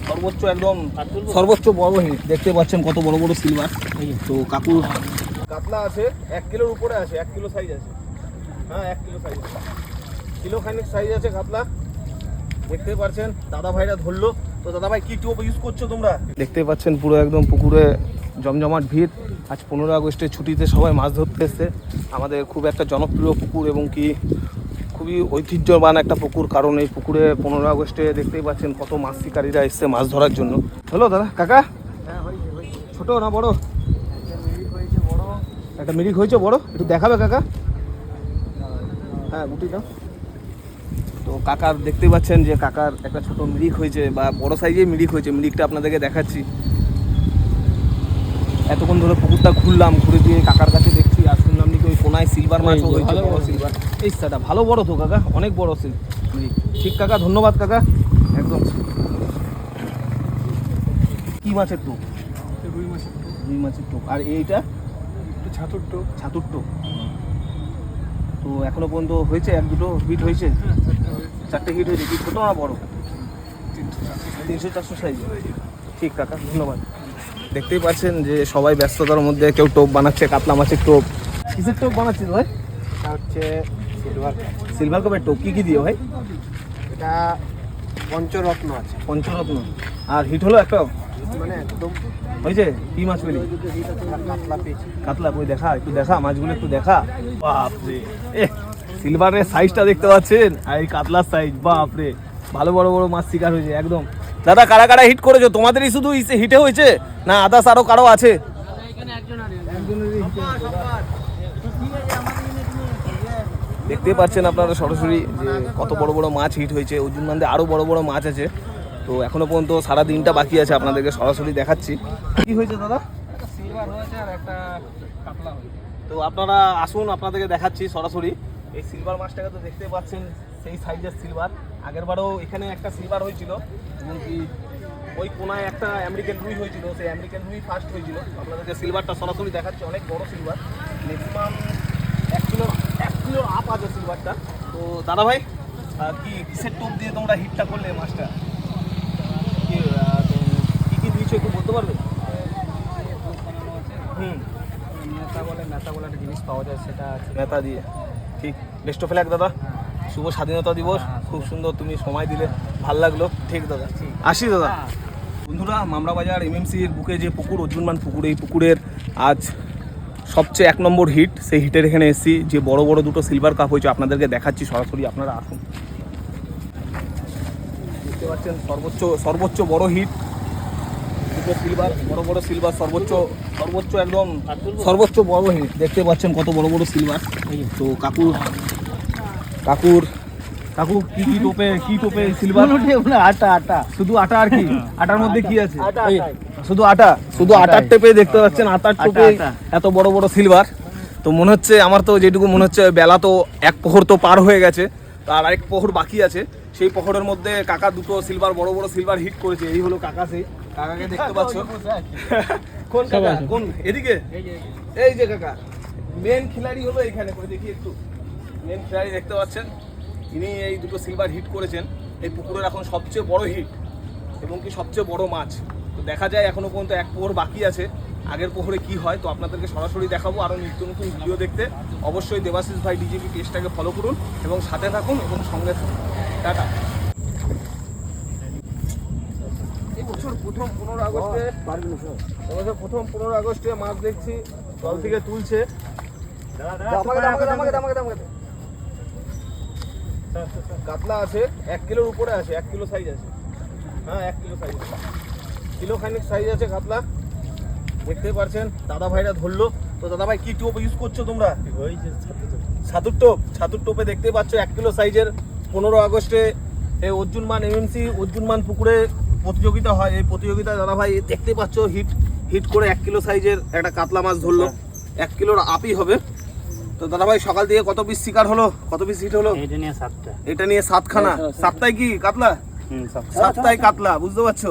সর্বোচ্চ একদম সর্বোচ্চ বড় হিট দেখতে পাচ্ছেন কত বড় বড় সিলভার। তো কাকু কাতলা আছে 1 কিলোর উপরে আছে, 1 কিলো সাইজ আছে। হ্যাঁ 1 কিলো সাইজ আছে, কিলো খানিক সাইজ আছে কাতলা দেখতে পাচ্ছেন। দাদা ভাইরা ধরলো। তো দাদা ভাই কি টোপ ইউজ করছো তোমরা? দেখতে পাচ্ছেন পুরো একদম পুকুরে জমজমাট ভিড়। আজ 15 আগস্টের ছুটিতে সবাই মাছ ধরতে এসছে। আমাদের খুব একটা জনপ্রিয় পুকুর এবং কি খুবই ঐতিহ্যবান একটা পুকুর, কারণ এই পুকুরে 15 আগস্টে দেখতেই পাচ্ছেন কত মাছ শিকারীরা এসছে মাছ ধরার জন্য। হ্যালো দাদা কাকা, ছোট না বড়? একটা মিরিক হয়েছে বড়, একটু দেখাবে কাকা? হ্যাঁ গুটি দাও। তো কাকার দেখতে পাচ্ছেন যে কাকার একটা ছোট মিরিক হয়েছে বা বড় সাইজে মিরিক হয়েছে। মিরিকটা আপনাদেরকে দেখাচ্ছি। এতক্ষণ ধরে পুকুরটা ঘুরলাম, ঘুরে দিয়ে কাকার কাছে দেখছি আর শুনলাম নাকি ওই কোনায় সিলভার মাছও হয়েছে, বড় সিলভার। এই সাটা ভালো বড় তো কাকা, অনেক বড় মিরিক। ঠিক কাকা, ধন্যবাদ কাকা। একদম কি মাছের টোপ? রুই মাছের টোপ। আর এইটা ছাতুর টোপ। তো এখনো পর্যন্ত হয়েছে 1-2 হিট হয়েছে? 4টে হিট হয়েছে। কি ছোট না বড়? 300-400 সাইজ। ঠিক কাকা, ধন্যবাদ। দেখতেই পাচ্ছেন যে সবাই ব্যস্ততার মধ্যে কেউ টোপ বানাচ্ছে, কাতলা মাছের টোপ। কিসের টোপ বানাচ্ছিস ভাই? এটা হচ্ছে সিলভার কাপের টোপ। কি দিয়ে ভাই? এটা পঞ্চরত্ন আছে। পঞ্চরত্ন। আর হিট হলো একটা মানে একদম হয়েছে? কি মাছ পেলি? কাতলা পেয়েছি। কাতলা কই দেখা, একটু দেখা মাছগুলো একটু দেখা। বাপরে, সিলভারের সাইজটা দেখতে পাচ্ছেন আর এই কাতলার সাইজ, বাপরে ভালো বড় বড় মাছ শিকার হয়েছে একদম। দাদা কারা কারা হিট করেছো? তোমাদেরই শুধু হিটে হয়েছে না আদার্স আরো কারো আছে? দেখতে পাচ্ছেন আপনারা সরাসরি যে কত বড় বড় মাছ হিট হয়েছে। অর্জুন বান্ধে আরো বড় বড় মাছ আছে। তো এখনো পর্যন্ত সারা দিনটা বাকি আছে, আপনাদেরকে সরাসরি দেখাচ্ছি। কি হয়েছে দাদা? সিলভার হয়েছে আর একটা কাতলা হয়েছে। তো আপনারা আসুন, আপনাদেরকে দেখাচ্ছি সরাসরি। এই সিলভার মাছটাকে তো দেখতে পাচ্ছেন সেই সাইজের সিলভার। আগের বারও এখানে একটা সিলভার হয়েছিল এবং কি ওই কোনায় একটা আমেরিকান রুই হয়েছিল, সেই আমেরিকান রুই ফার্স্ট হয়েছিল। আপনাদেরকে সিলভারটা সরাসরি দেখাচ্ছি, অনেক বড় সিলভার, ম্যাক্সিমাম 1 কিলোর আপ আছে সিলভারটা। তো দাদা ভাই কিসের টোপ দিয়ে তোমরা হিটটা করলে মাছটা? কি দিয়েছো একটু বলতে পারবে? মেথা বলে একটা জিনিস পাওয়া যায়, সেটা মেথা দিয়ে। ঠিক, বেস্ট অফ লাক দাদা। শুভ স্বাধীনতা দিবস। খুব সুন্দর তুমি সময় দিলে, ভাল লাগলো। ঠিক দাদা, আসি দাদা। বন্ধুরা, মামরা বাজার এমএমসির বুকে যে পুকুর অর্জুনমান পুকুর, এই পুকুরের আজ সবচেয়ে 1 নম্বর হিট। সেই হিটের এখানে এসেছি। যে বড় বড় দুটো সিলভার কাপ হয়েছে আপনাদেরকে দেখাচ্ছি সরাসরি, আপনারা আসুন। দেখতে পাচ্ছেন সর্বোচ্চ বড় হিট, দুটো সিলভার, বড় বড় সিলভার, সর্বোচ্চ একদম সর্বোচ্চ বড় হিট। দেখতে পাচ্ছেন কত বড় বড় সিলভার। তো কাকুর কি টোপে সিলভার? আটা শুধু আটা। আর কি আটার মধ্যে কি আছে? শুধু আটার টেপে দেখতে পাচ্ছেন, আটার টোপে এত বড় বড় সিলভার। তো মনে হচ্ছে, আমার তো যেটুকু মনে হচ্ছে, বেলা তো 1 প্রহর তো পার হয়ে গেছে, তো আর 1 প্রহর বাকি আছে। সেই প্রহরের মধ্যে কাকা দুটো সিলভার, বড় বড় সিলভার হিট করেছে। এই হলো কাকা, সেই কাকাকে দেখতে পাচ্ছ। কোন কাকা? কোন এদিকে? এই যে কাকা মেন খিলাড়ি হলো এখানে, করে দেখি একটু। মেন খিলাড়ি দেখতে পাচ্ছেন, ইনি এই দুটো সিলভার হিট করেছেন। এই পুকুরের এখন সবচেয়ে বড় হিট এবং কি সবচেয়ে বড় মাছ। তো দেখা যায় এখনো পর্যন্ত 1 প্রহর বাকি আছে। আগের প্রহরে কি হয় তো আপনাদেরকে সরাসরি দেখাবো। আরও নিত্য নতুন ভিডিও দেখতে অবশ্যই দেবাশিস ভাই ডিজিপি পেজটাকে ফলো করুন এবং সাথে থাকুন এবং সঙ্গে থাকুন। টাটা। এই বছর প্রথম 15 আগস্টে মাছ দেখছি জল থেকে তুলছে। কাতলা আছে 1 কিলোর উপরে আছে, 1 কিলো সাইজ আছে। হ্যাঁ 1 কিলো সাইজ, কিলো খানিক সাইজ আছে কাতলা দেখতে পাচ্ছেন। দাদা ভাইরা ধরলো। তো দাদা ভাই কি টোপ ইউজ করছো তোমরা? ছাতুর টোপে দেখতে পাচ্ছ 1 কিলো সাইজের। 15 আগস্টে এই অর্জুনমান পুকুরে প্রতিযোগিতা হয়। এই প্রতিযোগিতায় দাদা ভাই দেখতে পাচ্ছ হিট করে 1 কিলো সাইজের একটা কাতলা মাছ ধরলো। 1 কিলোর আপই হবে। তো দাদা ভাই সকাল থেকে কত পিস শিকার হলো, কত পিস হিট হলো? এটা নিয়ে 7টা। এটা নিয়ে 7খানা। 7টায় কি কাতলা? 7টায় কাতলা, বুঝতে পারছো?